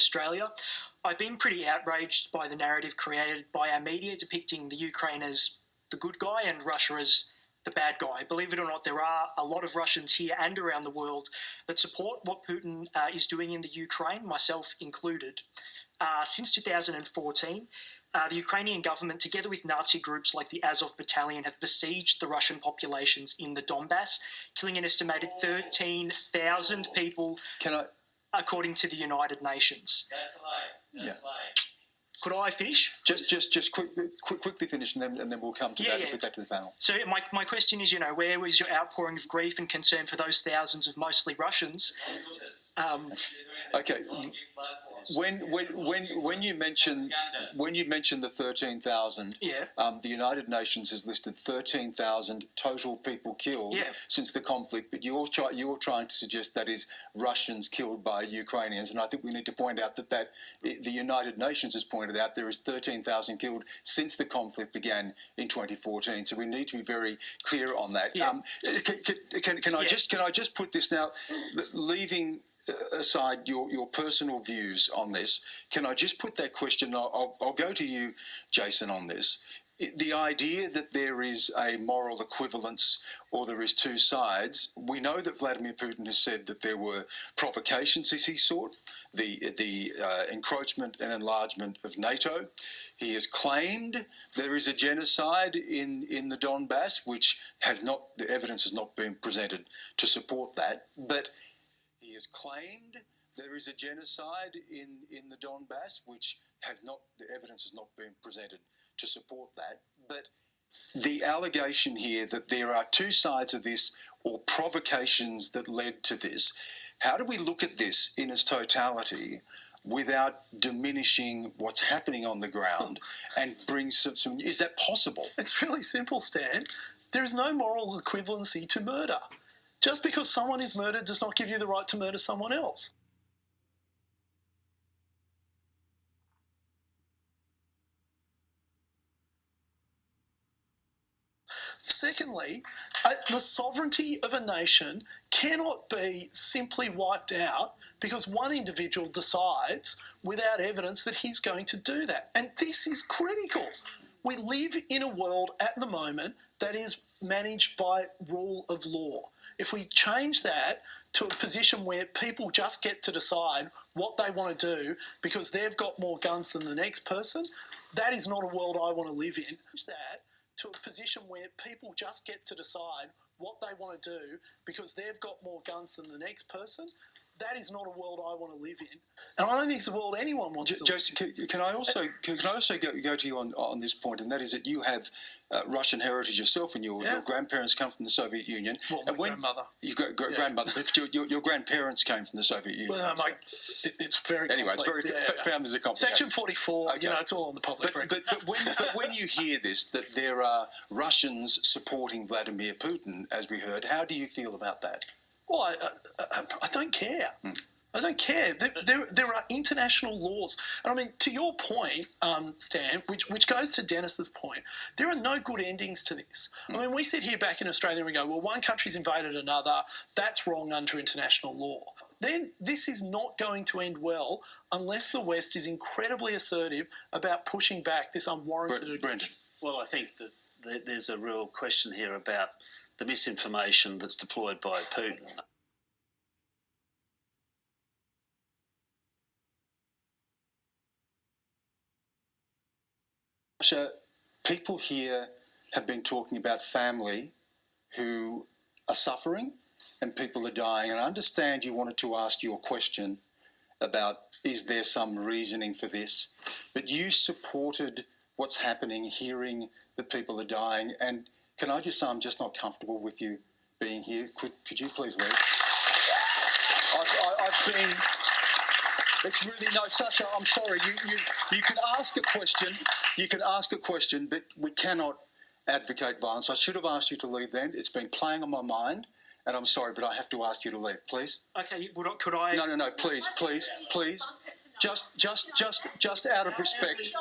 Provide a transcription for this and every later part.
Australia. I've been pretty outraged by the narrative created by our media depicting the Ukraine as the good guy and Russia as the bad guy. Believe it or not, there are a lot of Russians here and around the world that support what Putin is doing in the Ukraine, myself included. Since 2014, the Ukrainian government, together with Nazi groups like the Azov Battalion, have besieged the Russian populations in the Donbass, killing an estimated 13,000 people, according to the United Nations. That's a lie. That's a lie. Could I finish? Just quickly finish, and then we'll come to that and put that to the panel. So my question is, where was your outpouring of grief and concern for those thousands of mostly Russians? Okay. When you mention the 13,000, the United Nations has listed 13,000 total people killed since the conflict, but you're trying to suggest that is Russians killed by Ukrainians, and I think we need to point out that the United Nations has pointed out there is 13,000 killed since the conflict began in 2014. So we need to be very clear on that. Can I just put this now, leaving aside your personal views on this, can I just put that question, I'll go to you, Jason, on this. The idea that there is a moral equivalence or there is two sides, we know that Vladimir Putin has said that there were provocations as he sought, the encroachment and enlargement of NATO. He has claimed there is a genocide in the Donbass, which the evidence has not been presented to support that, but he has claimed there is a genocide in the Donbass, which the evidence has not been presented to support that. But the allegation here that there are two sides of this or provocations that led to this, how do we look at this in its totality without diminishing what's happening on the ground and bring some is that possible? It's really simple, Stan. There is no moral equivalency to murder. Just because someone is murdered does not give you the right to murder someone else. Secondly, the sovereignty of a nation cannot be simply wiped out because one individual decides without evidence that he's going to do that. And this is critical. We live in a world at the moment that is managed by rule of law. If we change that to a position where people just get to decide what they want to do because they've got more guns than the next person, that is not a world I want to live in. Change that to a position where people just get to decide what they want to do because they've got more guns than the next person, that is not a world I want to live in. And I don't think it's a world anyone wants to Joseph, live in. can I also go to you on this point, and that is that you have Russian heritage yourself, and your grandparents come from the Soviet Union. Well, my grandmother. Grandmother, but your grandparents came from the Soviet Union. Well, it's very anyway, complex. it's very families are complicated. Section 44, it's all on the public record. But when you hear this, that there are Russians supporting Vladimir Putin, as we heard, how do you feel about that? Well, I don't care. I don't care. There are international laws. And I mean, to your point, Stan, which goes to Denis's point, there are no good endings to this. I mean, we sit here back in Australia and we go, well, one country's invaded another. That's wrong under international law. Then this is not going to end well unless the West is incredibly assertive about pushing back this unwarranted aggression. Well, I think that there's a real question here about the misinformation that's deployed by Putin. Russia, people here have been talking about family who are suffering and people are dying. And I understand you wanted to ask your question about is there some reasoning for this, but you supported what's happening, hearing that people are dying. And can I just say I'm just not comfortable with you being here? Could you please leave? I've been... It's really no, Sasha. I'm sorry. You can ask a question. You can ask a question, but we cannot advocate violence. I should have asked you to leave then. It's been playing on my mind, and I'm sorry, but I have to ask you to leave, please. Okay. Could I? No. Please. Just out of respect.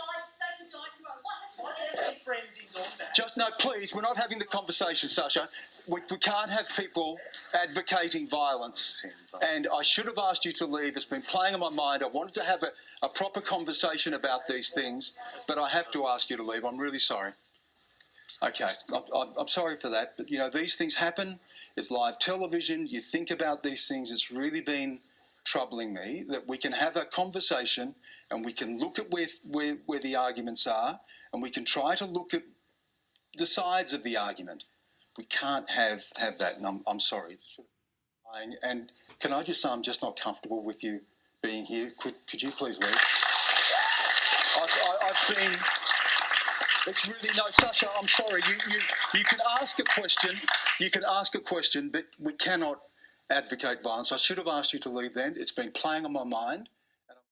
friends in Donbass. Just no, please, we're not having the conversation, Sasha. We can't have people advocating violence. And I should have asked you to leave. It's been playing on my mind. I wanted to have a proper conversation about these things, but I have to ask you to leave. I'm really sorry. Okay, I'm sorry for that. But, you know, these things happen. It's live television. You think about these things. It's really been troubling me that we can have a conversation and we can look at where the arguments are and we can try to look at the sides of the argument. We can't have that, and I'm sorry. And can I just say I'm just not comfortable with you being here? Could you please leave? I've been... It's really... No, Sasha, I'm sorry. You can ask a question. You can ask a question, but we cannot advocate violence. I should have asked you to leave then. It's been playing on my mind.